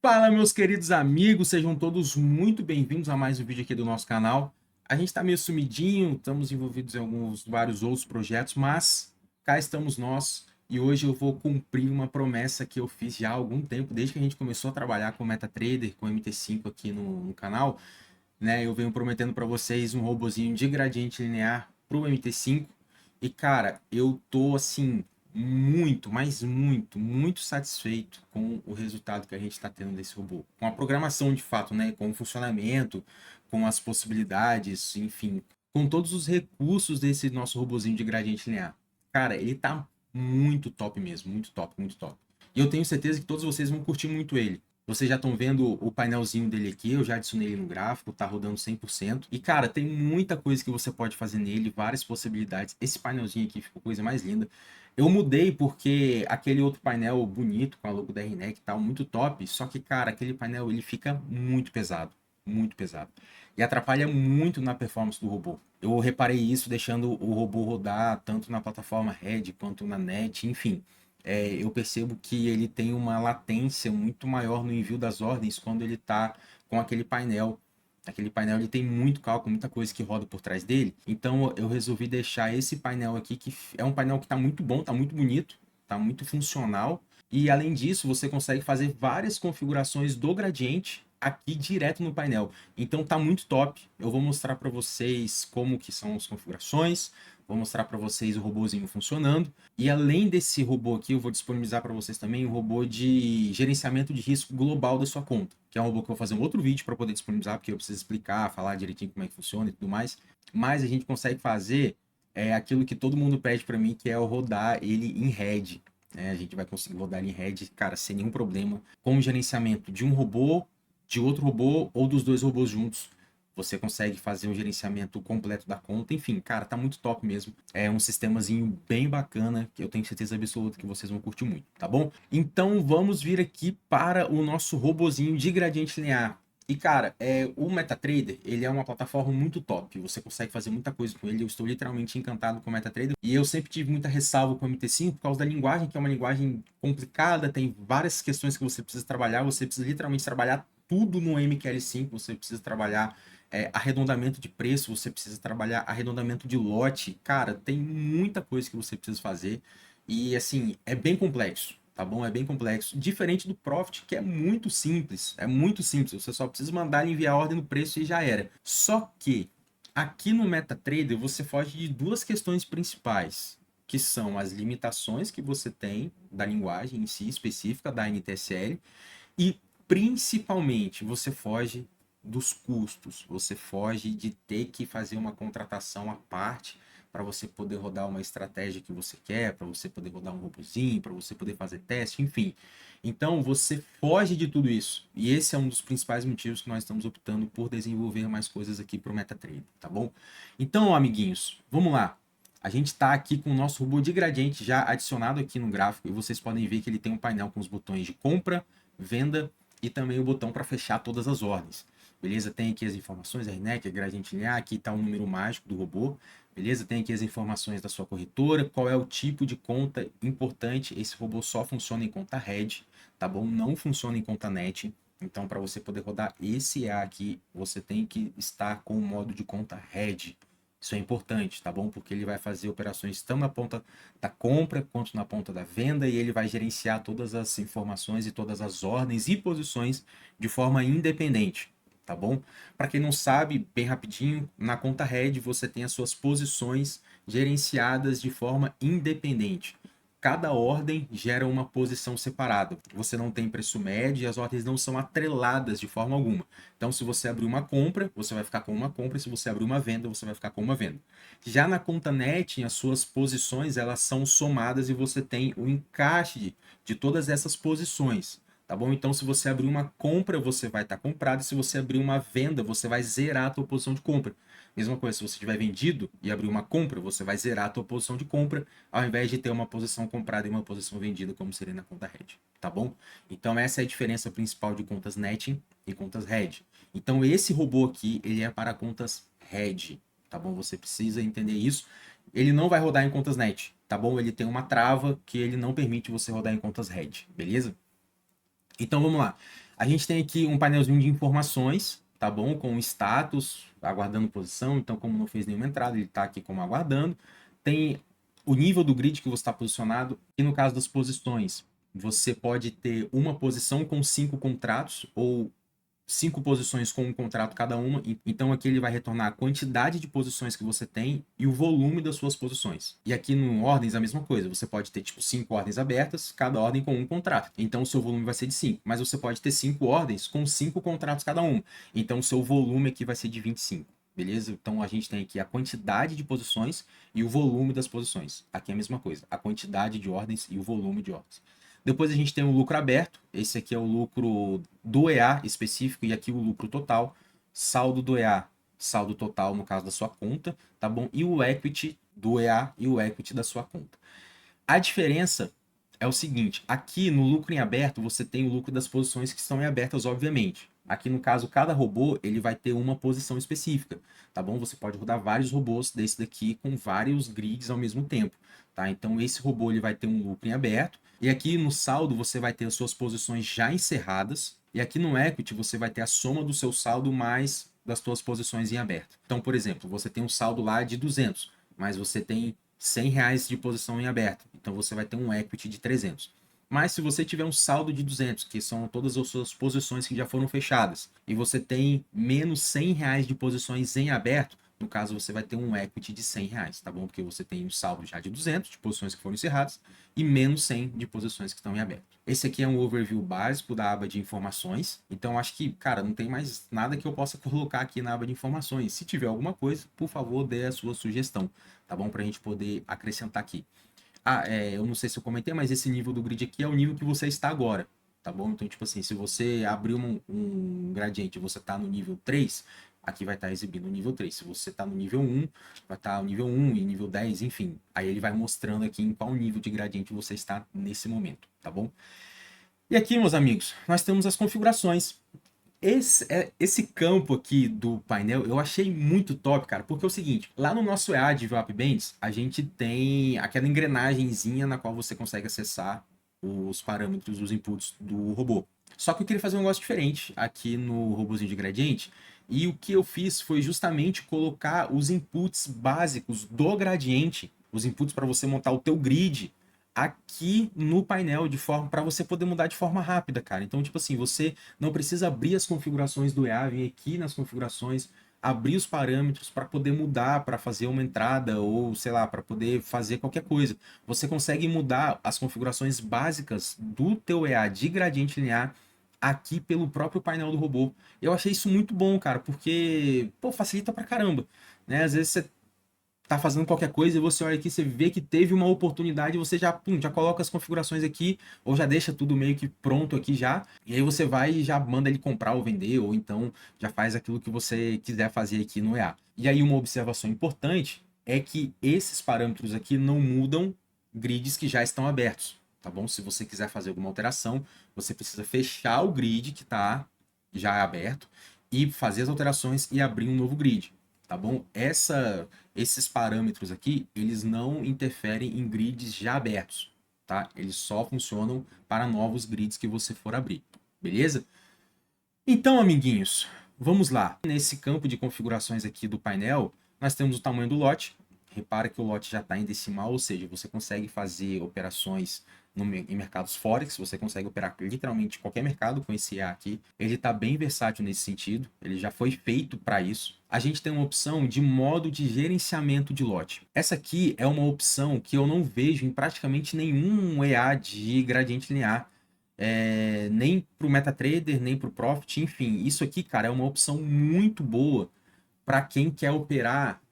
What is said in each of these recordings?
Fala, meus queridos amigos, sejam todos muito bem-vindos a mais um vídeo aqui do nosso canal. A gente tá meio sumidinho, estamos envolvidos em vários outros projetos, mas cá estamos nós e hoje eu vou cumprir uma promessa que eu fiz já há algum tempo, desde que a gente começou a trabalhar com MetaTrader, com MT5 aqui no canal, né? Eu venho prometendo para vocês um robozinho de gradiente linear pro MT5 e, cara, eu tô assim muito, mas muito satisfeito com o resultado que a gente está tendo desse robô. Com a programação de fato, né? Com o funcionamento, com as possibilidades, enfim, com todos os recursos desse nosso robozinho de gradiente linear. Cara, ele tá muito top mesmo, muito top, muito top. E eu tenho certeza que todos vocês vão curtir muito ele. Vocês já estão vendo o painelzinho dele aqui, eu já adicionei ele no gráfico, tá rodando 100%. E, cara, tem muita coisa que você pode fazer nele, várias possibilidades. Esse painelzinho aqui ficou coisa mais linda. Eu mudei porque aquele outro painel bonito, com a logo da RNEC e tal, muito top. Só que, cara, aquele painel ele fica muito pesado, muito pesado. E atrapalha muito na performance do robô. Eu reparei isso deixando o robô rodar tanto na plataforma Red quanto na NET, enfim. Eu percebo que ele tem uma latência muito maior no envio das ordens quando ele está com aquele painel. Aquele painel ele tem muito cálculo, muita coisa que roda por trás dele. Então eu resolvi deixar esse painel aqui, que é um painel que está muito bom, está muito bonito, está muito funcional. E além disso, você consegue fazer várias configurações do gradiente aqui direto no painel. Então tá muito top. Eu vou mostrar para vocês como que são as configurações, vou mostrar para vocês o robozinho funcionando. E além desse robô aqui, eu vou disponibilizar para vocês também um robô de gerenciamento de risco global da sua conta, que é um robô que eu vou fazer um outro vídeo para poder disponibilizar, porque eu preciso explicar, falar direitinho como é que funciona e tudo mais. Mas a gente consegue fazer aquilo que todo mundo pede para mim, que é o rodar ele em RED. A gente vai conseguir rodar ele em RED, cara, sem nenhum problema, com o gerenciamento de um robô, de outro robô ou dos dois robôs juntos. Você consegue fazer um gerenciamento completo da conta. Enfim, cara, tá muito top mesmo. É um sistemazinho bem bacana que eu tenho certeza absoluta que vocês vão curtir muito, tá bom? Então vamos vir aqui para o nosso robozinho de gradiente linear. E cara, o MetaTrader, ele é uma plataforma muito top. Você consegue fazer muita coisa com ele. Eu estou literalmente encantado com o MetaTrader. E eu sempre tive muita ressalva com o MT5 por causa da linguagem, que é uma linguagem complicada. Tem várias questões que você precisa trabalhar. Você precisa literalmente trabalhar tudo no MQL5. Você precisa trabalhar arredondamento de preço, você precisa trabalhar arredondamento de lote. Cara, tem muita coisa que você precisa fazer. E assim, é bem complexo, tá bom? É bem complexo. Diferente do Profit, que é muito simples. É muito simples. Você só precisa mandar ele enviar a ordem no preço e já era. Só que aqui no MetaTrader você foge de duas questões principais, que são as limitações que você tem da linguagem em si específica da NTSL e principalmente você foge dos custos, você foge de ter que fazer uma contratação à parte para você poder rodar uma estratégia que você quer, para você poder rodar um robozinho, para você poder fazer teste, enfim. Então você foge de tudo isso. E esse é um dos principais motivos que nós estamos optando por desenvolver mais coisas aqui para o MetaTrader, tá bom? Então, amiguinhos, vamos lá. A gente está aqui com o nosso robô de gradiente já adicionado aqui no gráfico e vocês podem ver que ele tem um painel com os botões de compra, venda e também o botão para fechar todas as ordens. Beleza? Tem aqui as informações, RNEC, gradiente linear, aqui está o número mágico do robô. Beleza? Tem aqui as informações da sua corretora, qual é o tipo de conta importante. Esse robô só funciona em conta RED, tá bom? Não funciona em conta NET. Então, para você poder rodar esse A aqui, você tem que estar com o modo de conta RED. Isso é importante, tá bom? Porque ele vai fazer operações tanto na ponta da compra quanto na ponta da venda e ele vai gerenciar todas as informações e todas as ordens e posições de forma independente, tá bom? Para quem não sabe, bem rapidinho, na conta Red você tem as suas posições gerenciadas de forma independente. Cada ordem gera uma posição separada. Você não tem preço médio e as ordens não são atreladas de forma alguma. Então, se você abrir uma compra, você vai ficar com uma compra, e se você abrir uma venda, você vai ficar com uma venda. Já na conta net, as suas posições elas são somadas e você tem o encaixe de todas essas posições. Tá bom? Então, se você abrir uma compra, você vai estar comprado, e se você abrir uma venda, você vai zerar a sua posição de compra. Mesma coisa, se você tiver vendido e abrir uma compra, você vai zerar a sua posição de compra, ao invés de ter uma posição comprada e uma posição vendida, como seria na conta Red, tá bom? Então, essa é a diferença principal de contas Netting e contas Red. Então, esse robô aqui, ele é para contas Red, tá bom? Você precisa entender isso. Ele não vai rodar em contas Net, tá bom? Ele tem uma trava que ele não permite você rodar em contas Red, beleza? Então vamos lá. A gente tem aqui um painelzinho de informações, tá bom? Com status, aguardando posição. Então, como não fez nenhuma entrada, ele está aqui como aguardando. Tem o nível do grid que você está posicionado. E no caso das posições, você pode ter uma posição com 5 contratos ou 5 posições com um contrato cada uma. Então aqui ele vai retornar a quantidade de posições que você tem e o volume das suas posições. E aqui no ordens a mesma coisa. Você pode ter tipo 5 ordens abertas, cada ordem com um contrato. Então o seu volume vai ser de 5. Mas você pode ter 5 ordens com 5 contratos cada uma. Então o seu volume aqui vai ser de 25. Beleza? Então a gente tem aqui a quantidade de posições e o volume das posições. Aqui é a mesma coisa. A quantidade de ordens e o volume de ordens. Depois a gente tem o lucro aberto. Esse aqui é o lucro do EA específico e aqui o lucro total. Saldo do EA, saldo total no caso da sua conta, tá bom? E o equity do EA e o equity da sua conta. A diferença é o seguinte, aqui no lucro em aberto você tem o lucro das posições que estão em abertas, obviamente. Aqui no caso, cada robô ele vai ter uma posição específica, tá bom? Você pode rodar vários robôs desse daqui com vários grids ao mesmo tempo, tá? Então esse robô ele vai ter um lucro em aberto e aqui no saldo você vai ter as suas posições já encerradas e aqui no equity você vai ter a soma do seu saldo mais das suas posições em aberto. Então, por exemplo, você tem um saldo lá de 200, mas você tem R$ 100 de posição em aberto. Então você vai ter um equity de 300. Mas se você tiver um saldo de 200, que são todas as suas posições que já foram fechadas, e você tem menos R$ 100 de posições em aberto, no caso você vai ter um equity de R$ 100, tá bom? Porque você tem um saldo já de 200 de posições que foram encerradas e menos 100 de posições que estão em aberto. Esse aqui é um overview básico da aba de informações. Então acho que, cara, não tem mais nada que eu possa colocar aqui na aba de informações. Se tiver alguma coisa, por favor, dê a sua sugestão, tá bom? Para a gente poder acrescentar aqui. Eu não sei se eu comentei, mas esse nível do grid aqui é o nível que você está agora, tá bom? Então, tipo assim, se você abrir um gradiente e você está no nível 3, aqui vai estar exibindo o nível 3. Se você está no nível 1, vai estar o nível 1 e nível 10, enfim. Aí ele vai mostrando aqui em qual nível de gradiente você está nesse momento, tá bom? E aqui, meus amigos, nós temos as configurações. Esse campo aqui do painel eu achei muito top, cara, porque é o seguinte, lá no nosso EA de VWAP Bands, a gente tem aquela engrenagemzinha na qual você consegue acessar os parâmetros, os inputs do robô. Só que eu queria fazer um negócio diferente aqui no robozinho de gradiente, e o que eu fiz foi justamente colocar os inputs básicos do gradiente, os inputs para você montar o teu grid, aqui no painel de forma para você poder mudar de forma rápida, cara. Então, tipo assim, você não precisa abrir as configurações do EA, vir aqui nas configurações, abrir os parâmetros para poder mudar, para fazer uma entrada ou, sei lá, para poder fazer qualquer coisa. Você consegue mudar as configurações básicas do teu EA de gradiente linear aqui pelo próprio painel do robô. Eu achei isso muito bom, cara, porque, pô, facilita pra caramba, né? Às vezes você tá fazendo qualquer coisa e você olha aqui, você vê que teve uma oportunidade, você já, já coloca as configurações aqui, ou já deixa tudo meio que pronto aqui já, e aí você vai e já manda ele comprar ou vender, ou então já faz aquilo que você quiser fazer aqui no EA. E aí uma observação importante é que esses parâmetros aqui não mudam grids que já estão abertos, tá bom? Se você quiser fazer alguma alteração, você precisa fechar o grid que está já aberto e fazer as alterações e abrir um novo grid, tá bom? Esses parâmetros aqui, eles não interferem em grids já abertos, tá? Eles só funcionam para novos grids que você for abrir, beleza? Então, amiguinhos, vamos lá. Nesse campo de configurações aqui do painel, nós temos o tamanho do lote. Repara que o lote já está em decimal, ou seja, você consegue fazer operações em mercados Forex, você consegue operar literalmente qualquer mercado com esse A aqui. Ele está bem versátil nesse sentido, ele já foi feito para isso. A gente tem uma opção de modo de gerenciamento de lote. Essa aqui é uma opção que eu não vejo em praticamente nenhum EA de gradiente linear. Nem para o MetaTrader, nem para o Profit, enfim, isso aqui, cara, é uma opção muito boa para quem quer operar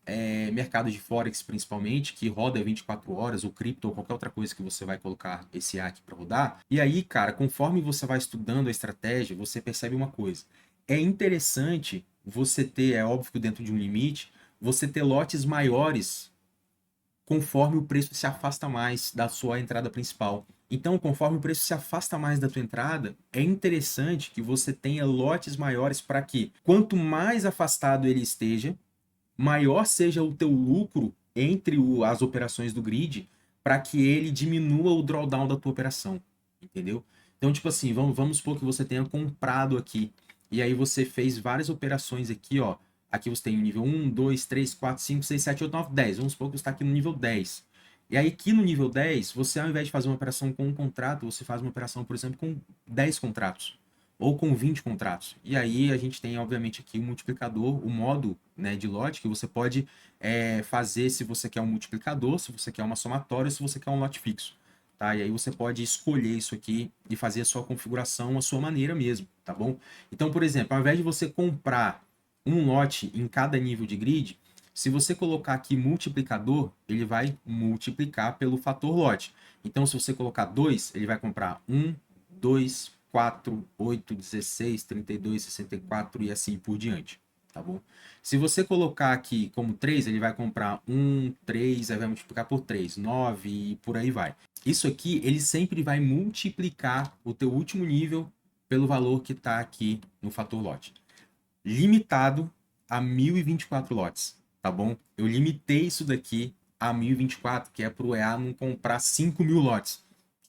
mercado de Forex, principalmente, que roda 24 horas, ou cripto, ou qualquer outra coisa que você vai colocar esse aqui para rodar. E aí, cara, conforme você vai estudando a estratégia, você percebe uma coisa. É interessante você ter, é óbvio que dentro de um limite, você ter lotes maiores conforme o preço se afasta mais da sua entrada principal. Então, conforme o preço se afasta mais da tua entrada, é interessante que você tenha lotes maiores para que, quanto mais afastado ele esteja, maior seja o teu lucro entre as operações do grid, para que ele diminua o drawdown da tua operação, entendeu? Então, tipo assim, vamos supor que você tenha comprado aqui, e aí você fez várias operações aqui, ó. Aqui você tem o nível 1, 2, 3, 4, 5, 6, 7, 8, 9, 10. Vamos supor que você está aqui no nível 10. E aí, aqui no nível 10, você ao invés de fazer uma operação com um contrato, você faz uma operação, por exemplo, com 10 contratos. Ou com 20 contratos. E aí a gente tem, obviamente, aqui o multiplicador, o modo, né, de lote, que você pode fazer se você quer um multiplicador, se você quer uma somatória, se você quer um lote fixo. Tá? E aí você pode escolher isso aqui e fazer a sua configuração à sua maneira mesmo, tá bom? Então, por exemplo, ao invés de você comprar um lote em cada nível de grid, se você colocar aqui multiplicador, ele vai multiplicar pelo fator lote. Então, se você colocar 2, ele vai comprar 1, 2, 4, 8, 16, 32, 64 e assim por diante, tá bom? Se você colocar aqui como 3, ele vai comprar 1, 3, aí vai multiplicar por 3, 9 e por aí vai. Isso aqui, ele sempre vai multiplicar o teu último nível pelo valor que está aqui no fator lote. Limitado a 1024 lotes, tá bom? Eu limitei isso daqui a 1024, que é para o EA não comprar 5.000 lotes.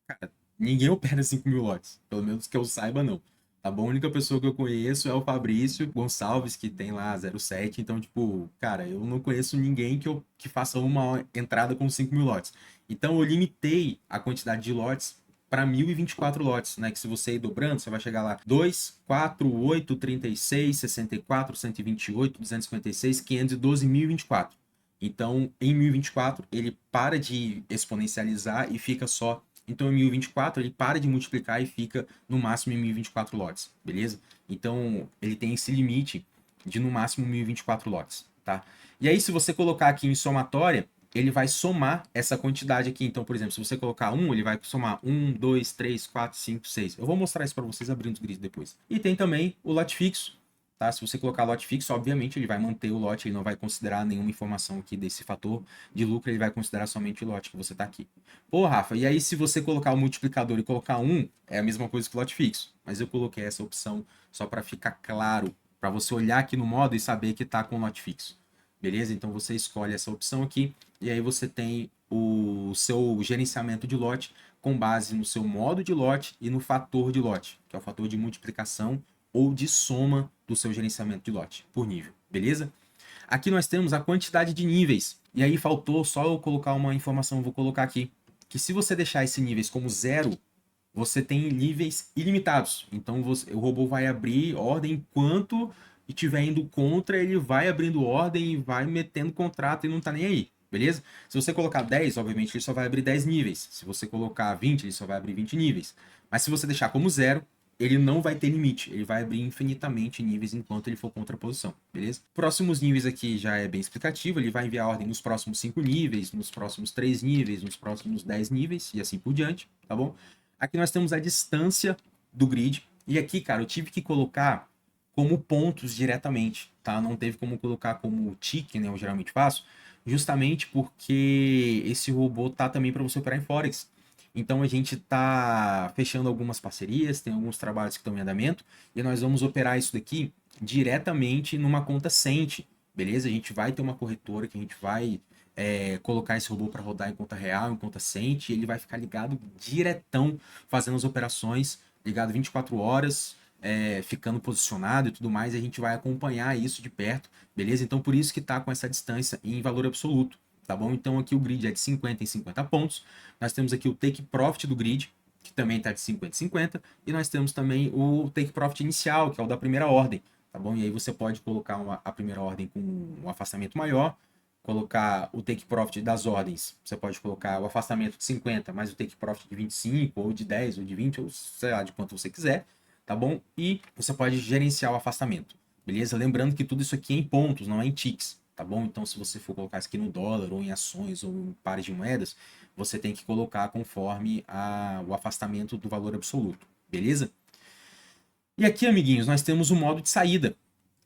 Cara, ninguém opera 5.000 lotes, pelo menos que eu saiba não. Tá bom? A única pessoa que eu conheço é o Fabrício Gonçalves, que tem lá 07. Então, tipo, cara, eu não conheço ninguém que faça uma entrada com 5.000 lotes. Então, eu limitei a quantidade de lotes para 1024 lotes, né? Que se você ir dobrando, você vai chegar lá 2, 4, 8, 36, 64, 128, 256, 512, 1024. Então, em 1024, ele para de exponencializar e fica só. Então, em 1024, ele para de multiplicar e fica no máximo em 1024 lotes, beleza? Então, ele tem esse limite de no máximo 1024 lotes, tá? E aí, se você colocar aqui em somatória, ele vai somar essa quantidade aqui. Então, por exemplo, se você colocar 1, ele vai somar 1, 2, 3, 4, 5, 6. Eu vou mostrar isso para vocês abrindo os grids depois. E tem também o lote fixo, tá? Se você colocar lote fixo, obviamente ele vai manter o lote, ele não vai considerar nenhuma informação aqui desse fator de lucro, ele vai considerar somente o lote que você está aqui. Pô, Rafa, e aí se você colocar o multiplicador e colocar 1, é a mesma coisa que o lote fixo. Mas eu coloquei essa opção só para ficar claro, para você olhar aqui no modo e saber que está com lote fixo. Beleza? Então você escolhe essa opção aqui e aí você tem o seu gerenciamento de lote com base no seu modo de lote e no fator de lote, que é o fator de multiplicação ou de soma do seu gerenciamento de lote por nível, beleza? Aqui nós temos a quantidade de níveis. E aí faltou só eu colocar uma informação, vou colocar aqui, que se você deixar esses níveis como 0, você tem níveis ilimitados. Então o robô vai abrir ordem enquanto estiver indo contra, ele vai abrindo ordem e vai metendo contrato e não tá nem aí, beleza? Se você colocar 10, obviamente ele só vai abrir 10 níveis. Se você colocar 20, ele só vai abrir 20 níveis. Mas se você deixar como 0, ele não vai ter limite, ele vai abrir infinitamente níveis enquanto ele for contra a posição, beleza? Próximos níveis aqui já é bem explicativo, ele vai enviar ordem nos próximos 5 níveis, nos próximos 3 níveis, nos próximos 10 níveis e assim por diante, tá bom? Aqui nós temos a distância do grid, e aqui, cara, eu tive que colocar como pontos diretamente, tá? Não teve como colocar como tick, né, eu geralmente faço, justamente porque esse robô tá também para você operar em Forex. Então a gente está fechando algumas parcerias, tem alguns trabalhos que estão em andamento, e nós vamos operar isso daqui diretamente numa conta Cent, beleza? A gente vai ter uma corretora que a gente vai colocar esse robô para rodar em conta real, em conta Cent, e ele vai ficar ligado diretão, fazendo as operações, ligado 24 horas, ficando posicionado e tudo mais, e a gente vai acompanhar isso de perto, beleza? Então por isso que está com essa distância em valor absoluto. Tá bom? Então aqui o grid é de 50 em 50 pontos. Nós temos aqui o take profit do grid, que também está de 50 em 50. E nós temos também o take profit inicial, que é o da primeira ordem. Tá bom? E aí você pode colocar a primeira ordem com um afastamento maior, colocar o take profit das ordens. Você pode colocar o afastamento de 50, mais o take profit de 25, ou de 10, ou de 20, ou sei lá, de quanto você quiser. Tá bom? E você pode gerenciar o afastamento. Beleza? Lembrando que tudo isso aqui é em pontos, não é em ticks. Tá bom? Então, se você for colocar isso aqui no dólar, ou em ações, ou em pares de moedas, você tem que colocar conforme o afastamento do valor absoluto, beleza? E aqui, amiguinhos, nós temos o modo de saída.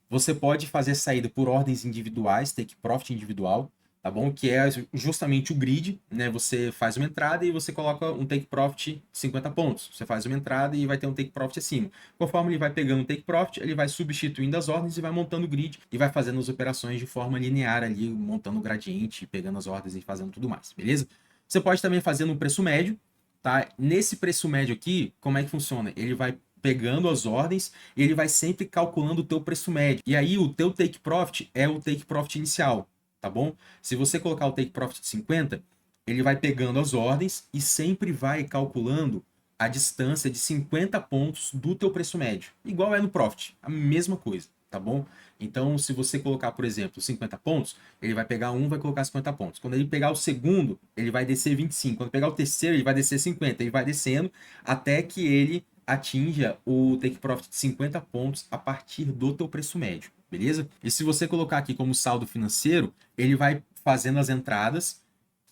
Você pode fazer saída por ordens individuais, take profit individual, tá bom? Que é justamente o grid, né? Você faz uma entrada e você coloca um take profit de 50 pontos. Você faz uma entrada e vai ter um take profit acima. Conforme ele vai pegando o take profit, ele vai substituindo as ordens e vai montando o grid e vai fazendo as operações de forma linear ali, montando o gradiente, pegando as ordens e fazendo tudo mais, beleza? Você pode também fazer no preço médio, tá? Nesse preço médio aqui, como é que funciona? Ele vai pegando as ordens e ele vai sempre calculando o teu preço médio. E aí o teu take profit é o take profit inicial, tá bom? Se você colocar o take profit de 50, ele vai pegando as ordens e sempre vai calculando a distância de 50 pontos do teu preço médio. Igual é no profit, a mesma coisa, tá bom? Então, se você colocar, por exemplo, 50 pontos, ele vai pegar um, vai colocar 50 pontos. Quando ele pegar o segundo, ele vai descer 25. Quando pegar o terceiro, ele vai descer 50. Ele vai descendo até que ele atinja o take profit de 50 pontos a partir do teu preço médio, beleza? E se você colocar aqui como saldo financeiro, ele vai fazendo as entradas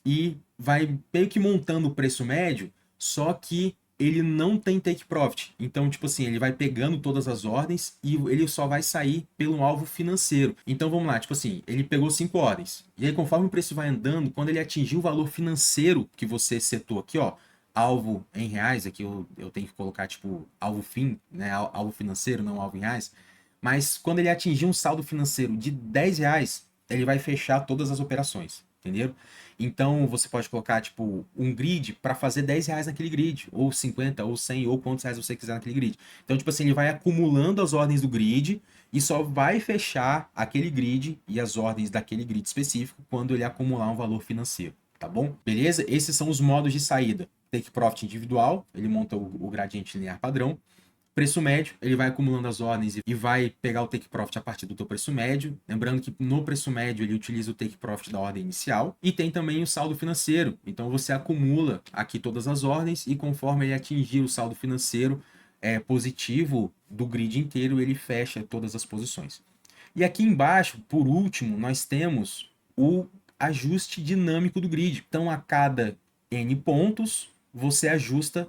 e vai meio que montando o preço médio, só que ele não tem take profit. Então, tipo assim, ele vai pegando todas as ordens e ele só vai sair pelo alvo financeiro. Então, vamos lá, tipo assim, ele pegou 5 ordens. E aí, conforme o preço vai andando, quando ele atingir o valor financeiro que você setou aqui, ó, alvo em reais, aqui eu tenho que colocar, tipo, alvo fim, né, alvo financeiro, não alvo em reais. Mas quando ele atingir um saldo financeiro de 10 reais, ele vai fechar todas as operações, entendeu? Então você pode colocar tipo um grid para fazer 10 reais naquele grid, ou 50, ou 100, ou quantos reais você quiser naquele grid. Então, tipo assim, ele vai acumulando as ordens do grid e só vai fechar aquele grid e as ordens daquele grid específico quando ele acumular um valor financeiro, tá bom? Beleza? Esses são os modos de saída. Take profit individual, ele monta o gradiente linear padrão. Preço médio, ele vai acumulando as ordens e vai pegar o take profit a partir do teu preço médio. Lembrando que no preço médio ele utiliza o take profit da ordem inicial. E tem também o saldo financeiro. Então você acumula aqui todas as ordens e conforme ele atingir o saldo financeiro positivo do grid inteiro, ele fecha todas as posições. E aqui embaixo, por último, nós temos o ajuste dinâmico do grid. Então a cada N pontos, você ajusta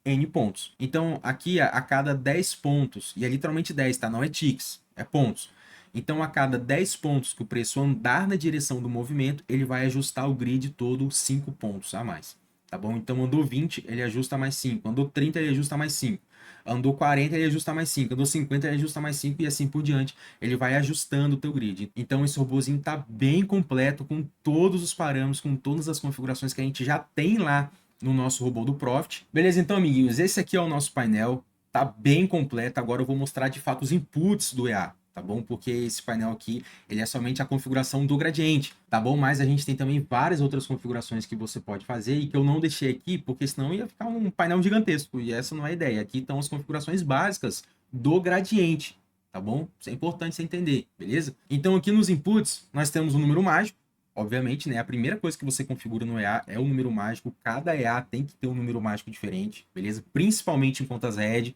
N pontos. Então, aqui a cada 10 pontos, e é literalmente 10, tá? Não é ticks, é pontos. Então, a cada 10 pontos que o preço andar na direção do movimento, ele vai ajustar o grid todo 5 pontos a mais. Tá bom? Então, andou 20, ele ajusta mais 5. Andou 30, ele ajusta mais 5. Andou 40, ele ajusta mais 5. Andou 50, ele ajusta mais 5 e assim por diante. Ele vai ajustando o teu grid. Então, esse robozinho tá bem completo, com todos os parâmetros, com todas as configurações que a gente já tem lá no nosso robô do Profit. Beleza, então, amiguinhos, esse aqui é o nosso painel, tá bem completo. Agora eu vou mostrar de fato os inputs do EA, tá bom? Porque esse painel aqui, ele é somente a configuração do gradiente, tá bom? Mas a gente tem também várias outras configurações que você pode fazer e que eu não deixei aqui, porque senão ia ficar um painel gigantesco, e essa não é a ideia. Aqui estão as configurações básicas do gradiente, tá bom? Isso é importante você entender, beleza? Então aqui nos inputs, nós temos um número mágico. Obviamente, né? A primeira coisa que você configura no EA é o número mágico. Cada EA tem que ter um número mágico diferente, beleza? Principalmente em contas RED,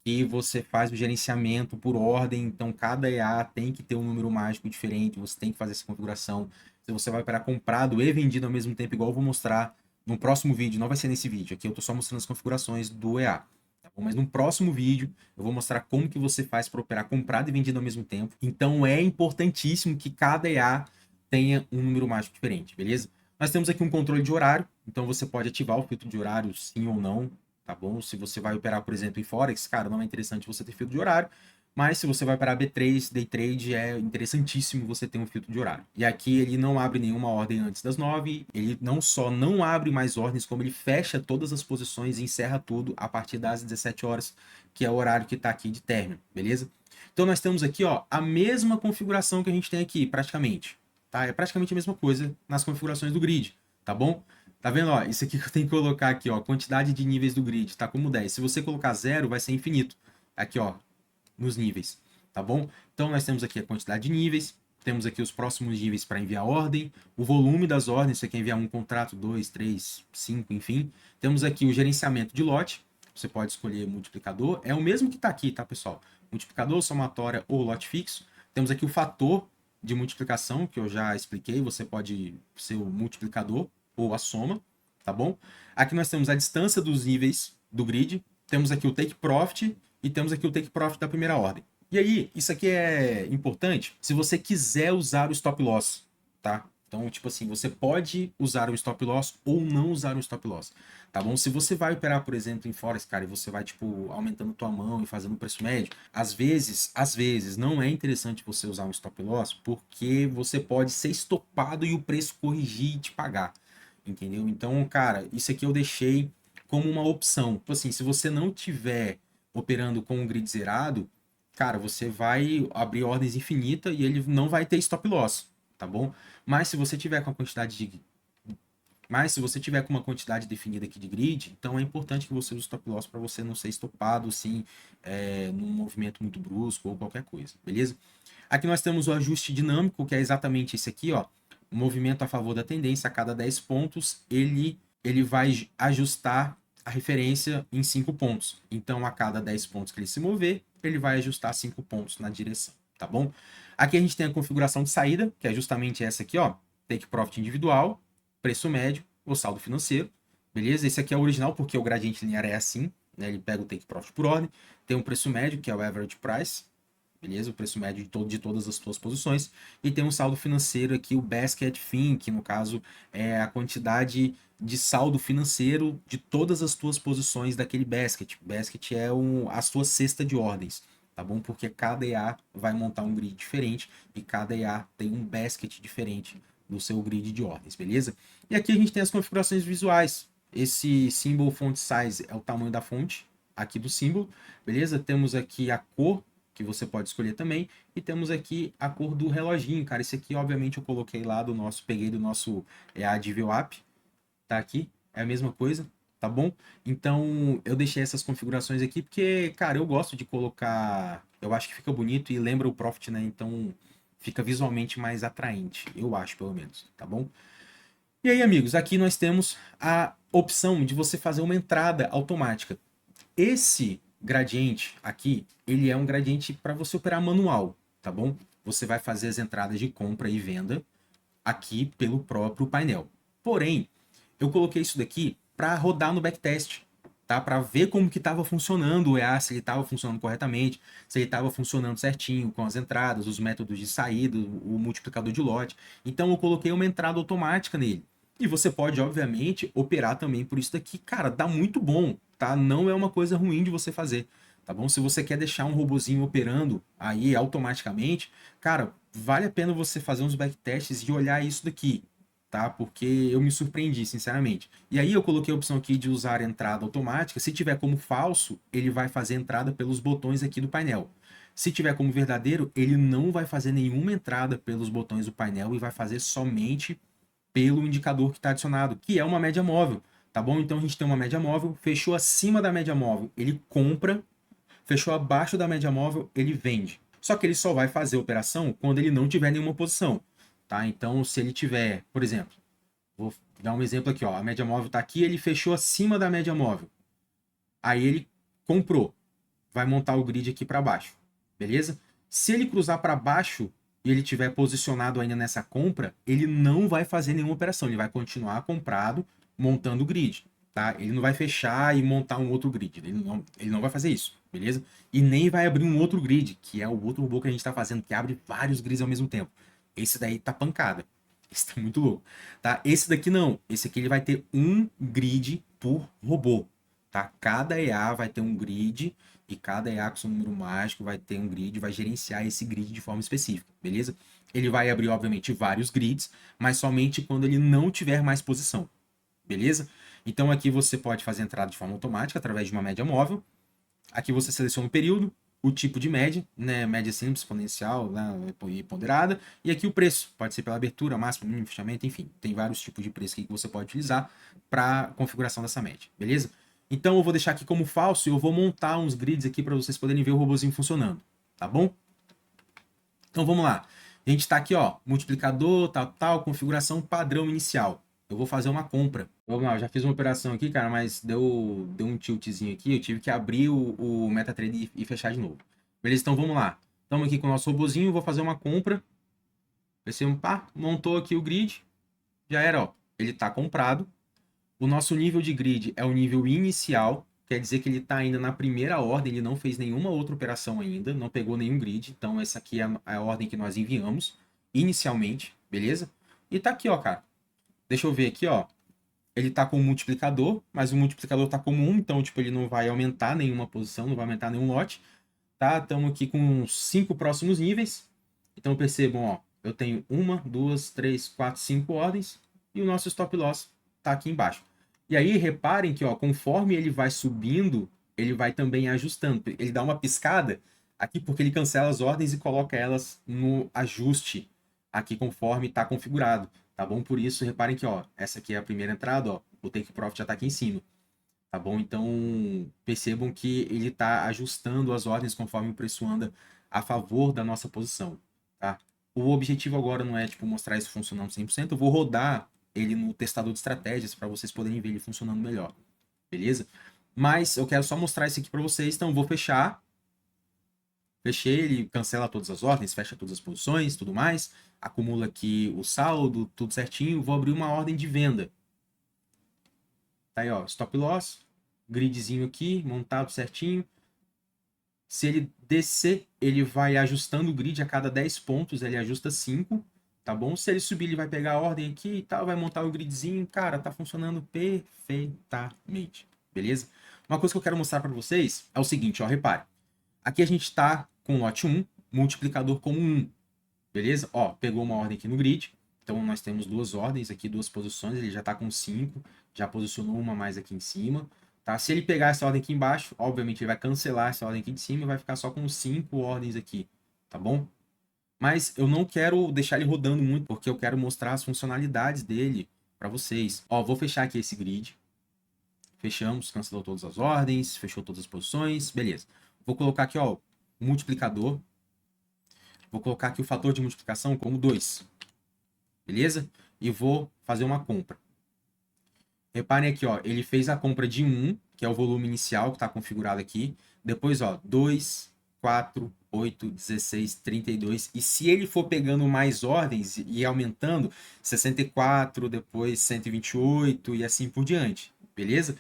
que você faz o gerenciamento por ordem. Então, cada EA tem que ter um número mágico diferente. Você tem que fazer essa configuração. Se você vai operar comprado e vendido ao mesmo tempo, igual eu vou mostrar no próximo vídeo, não vai ser nesse vídeo. Aqui eu tô só mostrando as configurações do EA. Tá bom? Mas no próximo vídeo eu vou mostrar como que você faz para operar comprado e vendido ao mesmo tempo. Então, é importantíssimo que cada EA tenha um número mágico diferente, beleza? Nós temos aqui um controle de horário, então você pode ativar o filtro de horário sim ou não, tá bom? Se você vai operar, por exemplo, em Forex, cara, não é interessante você ter filtro de horário, mas se você vai operar B3, Day Trade, é interessantíssimo você ter um filtro de horário. E aqui ele não abre nenhuma ordem antes das 9, ele não só não abre mais ordens, como ele fecha todas as posições e encerra tudo a partir das 17 horas, que é o horário que está aqui de término, beleza? Então nós temos aqui, ó, a mesma configuração que a gente tem aqui, praticamente. Tá? É praticamente a mesma coisa nas configurações do grid, tá bom? Tá vendo? Ó, isso aqui que eu tenho que colocar aqui, ó, quantidade de níveis do grid, tá como 10. Se você colocar 0, vai ser infinito. Aqui, ó, nos níveis, tá bom? Então, nós temos aqui a quantidade de níveis, temos aqui os próximos níveis para enviar ordem, o volume das ordens, você quer enviar um contrato, 2, 3, 5, enfim. Temos aqui o gerenciamento de lote, você pode escolher multiplicador, é o mesmo que está aqui, tá, pessoal? Multiplicador, somatória ou lote fixo. Temos aqui o fator de multiplicação, que eu já expliquei, você pode ser o multiplicador ou a soma, tá bom? Aqui nós temos a distância dos níveis do grid, temos aqui o take profit e temos aqui o take profit da primeira ordem. E aí, isso aqui é importante se você quiser usar o stop loss, tá? Então, tipo assim, você pode usar o stop loss ou não usar o stop loss, tá bom? Se você vai operar, por exemplo, em Forex, cara, e você vai, tipo, aumentando tua mão e fazendo preço médio, às vezes, não é interessante você usar um stop loss porque você pode ser estopado e o preço corrigir e te pagar, entendeu? Então, cara, isso aqui eu deixei como uma opção. Tipo assim, se você não tiver operando com o grid zerado, cara, você vai abrir ordens infinitas e ele não vai ter stop loss, tá bom? Mas se você tiver com a quantidade de mas se você tiver com uma quantidade definida aqui de grid, então é importante que você use stop loss para você não ser estopado assim, num movimento muito brusco ou qualquer coisa, beleza? Aqui nós temos o ajuste dinâmico, que é exatamente esse aqui, ó. O movimento a favor da tendência, a cada 10 pontos, ele vai ajustar a referência em 5 pontos. Então, a cada 10 pontos que ele se mover, ele vai ajustar 5 pontos na direção, tá bom? Aqui a gente tem a configuração de saída, que é justamente essa aqui, ó. Take Profit individual, preço médio ou saldo financeiro, beleza? Esse aqui é o original, porque o gradiente linear é assim, né? Ele pega o Take Profit por ordem, tem um preço médio, que é o Average Price, beleza? O preço médio de todas as suas posições. E tem um saldo financeiro aqui, o Basket Fin, que no caso é a quantidade de saldo financeiro de todas as tuas posições daquele basket. Basket é a sua cesta de ordens, tá bom? Porque cada EA vai montar um grid diferente e cada EA tem um basket diferente no seu grid de ordens, beleza? E aqui a gente tem as configurações visuais. Esse Symbol Font Size é o tamanho da fonte aqui do símbolo, beleza? Temos aqui a cor que você pode escolher também. E temos aqui a cor do reloginho, cara. Esse aqui, obviamente, eu coloquei lá do nosso, peguei do nosso Advil App, tá aqui, é a mesma coisa, tá bom? Então, eu deixei essas configurações aqui porque, cara, eu gosto de colocar, eu acho que fica bonito e lembra o Profit, né? Então, fica visualmente mais atraente, eu acho, pelo menos, tá bom? E aí, amigos, aqui nós temos a opção de você fazer uma entrada automática. Esse gradiente aqui, ele é um gradiente para você operar manual, tá bom? Você vai fazer as entradas de compra e venda aqui pelo próprio painel. Porém, eu coloquei isso daqui para rodar no backtest, tá? Para ver como que estava funcionando o EA, se ele estava funcionando corretamente, se ele estava funcionando certinho com as entradas, os métodos de saída, o multiplicador de lote. Então eu coloquei uma entrada automática nele. E você pode, obviamente, operar também por isso daqui. Cara, dá muito bom, tá? Não é uma coisa ruim de você fazer, tá bom? Se você quer deixar um robozinho operando aí automaticamente, cara, vale a pena você fazer uns backtests e olhar isso daqui, tá? Porque eu me surpreendi, sinceramente. E aí eu coloquei a opção aqui de usar entrada automática. Se tiver como falso, ele vai fazer entrada pelos botões aqui do painel. Se tiver como verdadeiro, ele não vai fazer nenhuma entrada pelos botões do painel e vai fazer somente pelo indicador que está adicionado, que é uma média móvel, tá bom? Então a gente tem uma média móvel, fechou acima da média móvel, ele compra, fechou abaixo da média móvel, ele vende. Só que ele só vai fazer a operação quando ele não tiver nenhuma posição, tá? Então se ele tiver, por exemplo, vou dar um exemplo aqui, ó, a média móvel está aqui, ele fechou acima da média móvel. Aí ele comprou, vai montar o grid aqui para baixo, beleza? Se ele cruzar para baixo e ele tiver posicionado ainda nessa compra, ele não vai fazer nenhuma operação, ele vai continuar comprado, montando o grid, tá? Ele não vai fechar e montar um outro grid, ele não vai fazer isso, beleza? E nem vai abrir um outro grid, que é o outro robô que a gente está fazendo, que abre vários grids ao mesmo tempo. Esse daí tá pancada. Esse tá muito louco, tá? Esse daqui não. Esse aqui ele vai ter um grid por robô, tá? Cada EA vai ter um grid e cada EA com seu número mágico vai ter um grid, vai gerenciar esse grid de forma específica, beleza? Ele vai abrir, obviamente, vários grids, mas somente quando ele não tiver mais posição, beleza? Então aqui você pode fazer entrada de forma automática através de uma média móvel. Aqui você seleciona o período, o tipo de média, né? Média simples, exponencial, né? E ponderada. E aqui o preço, pode ser pela abertura, máximo, mínimo, fechamento, enfim. Tem vários tipos de preço aqui que você pode utilizar para configuração dessa média, beleza? Então eu vou deixar aqui como falso e eu vou montar uns grids aqui para vocês poderem ver o robozinho funcionando, tá bom? Então vamos lá. A gente está aqui, ó, multiplicador, tal, configuração padrão inicial. Eu vou fazer uma compra. Vamos lá, eu já fiz uma operação aqui, cara, mas deu um tiltzinho aqui. Eu tive que abrir o MetaTrader e fechar de novo. Beleza, então vamos lá. Estamos aqui com o nosso robozinho, vou fazer uma compra. Percebemos, pá, montou aqui o grid. Já era, ó, ele está comprado. O nosso nível de grid é o nível inicial, quer dizer que ele está ainda na primeira ordem, ele não fez nenhuma outra operação ainda, não pegou nenhum grid, então essa aqui é a ordem que nós enviamos inicialmente, beleza? E tá aqui, ó, cara. Deixa eu ver aqui, ó. Ele tá com um multiplicador, mas o multiplicador tá como 1, então, tipo, ele não vai aumentar nenhuma posição, não vai aumentar nenhum lote, tá? Estamos aqui com 5 próximos níveis. Então, percebam, ó, eu tenho 1, 2, 3, 4, 5 ordens, e o nosso stop loss tá aqui embaixo. E aí, reparem que, ó, conforme ele vai subindo, ele vai também ajustando. Ele dá uma piscada aqui porque ele cancela as ordens e coloca elas no ajuste aqui conforme está configurado, tá bom? Por isso, reparem que, ó, essa aqui é a primeira entrada, ó, o Take Profit já está aqui em cima, tá bom? Então, percebam que ele está ajustando as ordens conforme o preço anda a favor da nossa posição, tá? O objetivo agora não é, tipo, mostrar isso funcionando 100%, eu vou rodar ele no testador de estratégias para vocês poderem ver ele funcionando melhor, beleza? Mas eu quero só mostrar isso aqui para vocês, então eu vou fechar. Fechei, ele cancela todas as ordens, fecha todas as posições, tudo mais, acumula aqui o saldo, tudo certinho, vou abrir uma ordem de venda. Tá aí, ó, stop loss, gridzinho aqui, montado certinho. Se ele descer, ele vai ajustando o grid a cada 10 pontos, ele ajusta 5, tá bom? Se ele subir, ele vai pegar a ordem aqui e tal, vai montar o gridzinho. Cara, tá funcionando perfeitamente, beleza? Uma coisa que eu quero mostrar para vocês é o seguinte, ó, repare. Aqui a gente tá com o lote 1, multiplicador como 1, beleza? Ó, pegou uma ordem aqui no grid, então nós temos duas ordens aqui, duas posições, ele já tá com 5, já posicionou uma mais aqui em cima. Tá? Se ele pegar essa ordem aqui embaixo, obviamente ele vai cancelar essa ordem aqui de cima e vai ficar só com 5 ordens aqui, tá bom? Mas eu não quero deixar ele rodando muito, porque eu quero mostrar as funcionalidades dele para vocês. Ó, vou fechar aqui esse grid. Fechamos, cancelou todas as ordens, fechou todas as posições, beleza. Vou colocar aqui, ó, o multiplicador. Vou colocar aqui o fator de multiplicação como 2, beleza? E vou fazer uma compra. Reparem aqui, ó, ele fez a compra de 1, que é o volume inicial que está configurado aqui. Depois, ó, 2, 4, 8, 16, 32. E se ele for pegando mais ordens e aumentando, 64, depois 128 e assim por diante, beleza?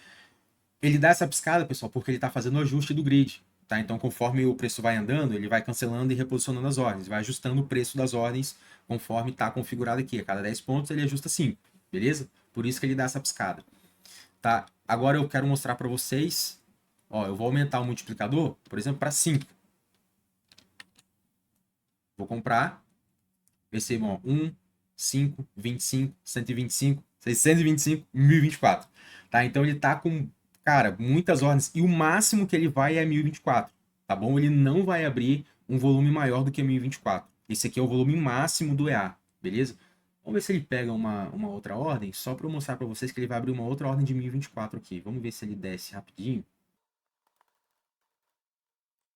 Ele dá essa piscada, pessoal, porque ele está fazendo o ajuste do grid, tá? Então, conforme o preço vai andando, ele vai cancelando e reposicionando as ordens, vai ajustando o preço das ordens conforme está configurado aqui. A cada 10 pontos ele ajusta 5, beleza? Por isso que ele dá essa piscada, tá? Agora eu quero mostrar para vocês, ó, eu vou aumentar o multiplicador, por exemplo, para 5. Vou comprar, percebam, ó, 1, 5, 25, 125, 625, 1024, tá? Então ele tá com, cara, muitas ordens e o máximo que ele vai é 1024, tá bom? Ele não vai abrir um volume maior do que 1024. Esse aqui é o volume máximo do EA, beleza? Vamos ver se ele pega uma outra ordem, só para eu mostrar para vocês que ele vai abrir uma outra ordem de 1024 aqui. Vamos ver se ele desce rapidinho.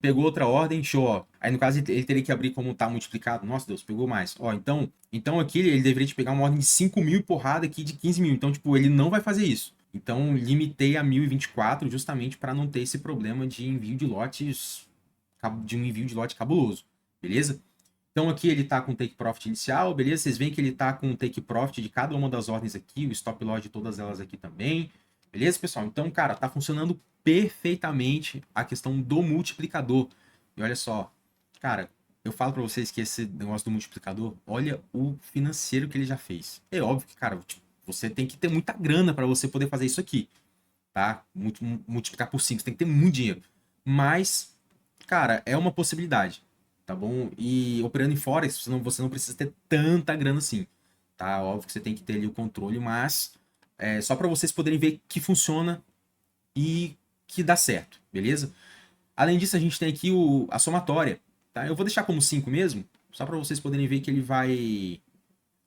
Pegou outra ordem, show, ó. Aí no caso ele teria que abrir como tá multiplicado. Nossa Deus, pegou mais. Ó, então aqui ele deveria te pegar uma ordem de 5.000 e porrada aqui de 15.000. Então, tipo, ele não vai fazer isso. Então, limitei a 1024 justamente para não ter esse problema de envio de lotes, de um envio de lote cabuloso, beleza? Então aqui ele está com take profit inicial, beleza? Vocês veem que ele está com take profit de cada uma das ordens aqui, o stop loss de todas elas aqui também. Beleza, pessoal? Então, cara, tá funcionando perfeitamente a questão do multiplicador. E olha só, cara, eu falo para vocês que esse negócio do multiplicador, olha o financeiro que ele já fez. É óbvio que, cara, tipo, você tem que ter muita grana para você poder fazer isso aqui, tá? Multiplicar por 5, você tem que ter muito dinheiro. Mas, cara, é uma possibilidade, tá bom? E operando em Forex, você não precisa ter tanta grana assim, tá? Óbvio que você tem que ter ali o controle, mas só para vocês poderem ver que funciona e que dá certo, beleza? Além disso, a gente tem aqui a somatória, tá? Eu vou deixar como 5 mesmo, só para vocês poderem ver que ele vai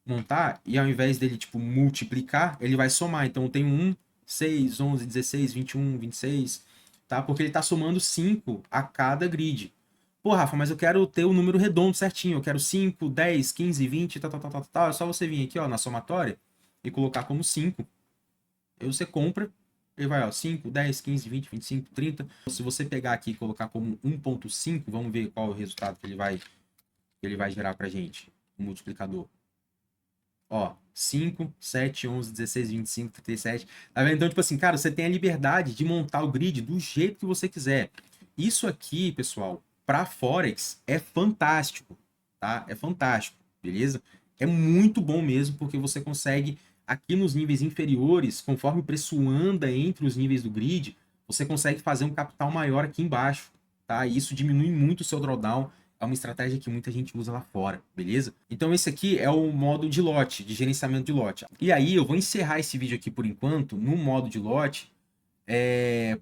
montar e ao invés dele, tipo, multiplicar, ele vai somar. Então, eu tenho 1, 6, 11, 16, 21, 26, tá? Porque ele tá somando 5 a cada grid. Pô, Rafa, mas eu quero ter o número redondo certinho. Eu quero 5, 10, 15, 20, tal, tal, tal, tal, tal. É só você vir aqui, ó, na somatória e colocar como 5. Aí você compra, ele vai, ó, 5, 10, 15, 20, 25, 30. Se você pegar aqui e colocar como 1.5, vamos ver qual é o resultado que ele vai gerar pra gente, o multiplicador. Ó, 5, 7, 11, 16, 25, 37. Tá vendo? Então, tipo assim, cara, você tem a liberdade de montar o grid do jeito que você quiser. Isso aqui, pessoal, para Forex é fantástico, tá? É fantástico, beleza? É muito bom mesmo, porque você consegue, aqui nos níveis inferiores, conforme o preço anda entre os níveis do grid, você consegue fazer um capital maior aqui embaixo, tá? E isso diminui muito o seu drawdown, é uma estratégia que muita gente usa lá fora, beleza? Então esse aqui é o modo de lote, de gerenciamento de lote. E aí eu vou encerrar esse vídeo aqui por enquanto no modo de lote,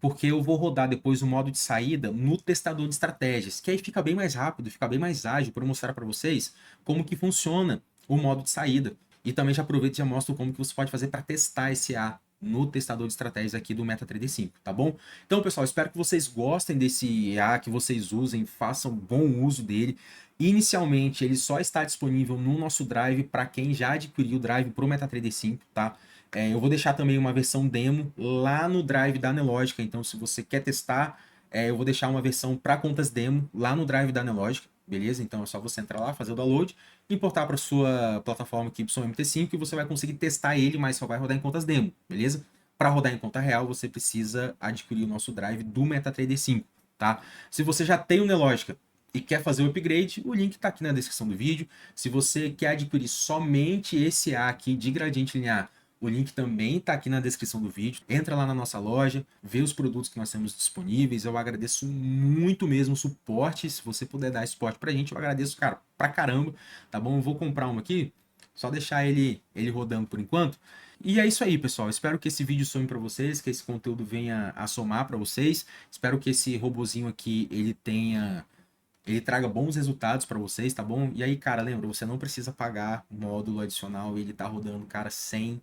porque eu vou rodar depois o modo de saída no testador de estratégias, que aí fica bem mais rápido, fica bem mais ágil para mostrar para vocês como que funciona o modo de saída. E também já aproveito e já mostro como que você pode fazer para testar esse A no testador de estratégias aqui do MetaTrader 5, tá bom? Então, pessoal, espero que vocês gostem desse A, que vocês usem, façam bom uso dele. Inicialmente, ele só está disponível no nosso Drive para quem já adquiriu o Drive para o MetaTrader 5, tá? Eu vou deixar também uma versão demo lá no Drive da Nelogica, então se você quer testar, eu vou deixar uma versão para contas demo lá no Drive da Nelogica, beleza? Então é só você entrar lá, fazer o download, importar para sua plataforma aqui YMT5 e você vai conseguir testar ele, mas só vai rodar em contas demo, beleza? Para rodar em conta real, você precisa adquirir o nosso Drive do MetaTrader 5, tá? Se você já tem o Nelogica e quer fazer o upgrade, o link está aqui na descrição do vídeo. Se você quer adquirir somente esse A aqui de gradiente linear, o link também está aqui na descrição do vídeo. Entra lá na nossa loja, vê os produtos que nós temos disponíveis. Eu agradeço muito mesmo o suporte. Se você puder dar suporte pra gente, eu agradeço, cara, pra caramba, tá bom? Eu vou comprar um aqui, só deixar ele rodando por enquanto. E é isso aí, pessoal. Espero que esse vídeo some para vocês, que esse conteúdo venha a somar para vocês. Espero que esse robozinho aqui, ele traga bons resultados para vocês, tá bom? E aí, cara, lembra, você não precisa pagar módulo adicional, ele tá rodando, cara, 100%.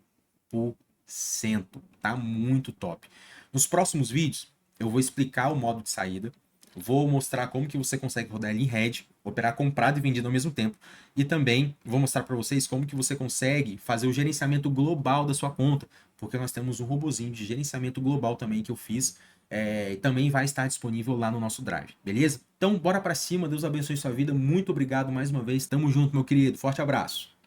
Tá muito top. Nos próximos vídeos, eu vou explicar o modo de saída, vou mostrar como que você consegue rodar ele em head, operar comprado e vendido ao mesmo tempo, e também vou mostrar para vocês como que você consegue fazer o gerenciamento global da sua conta, porque nós temos um robozinho de gerenciamento global também que eu fiz, e também vai estar disponível lá no nosso Drive, beleza? Então, bora para cima, Deus abençoe sua vida, muito obrigado mais uma vez, tamo junto, meu querido, forte abraço!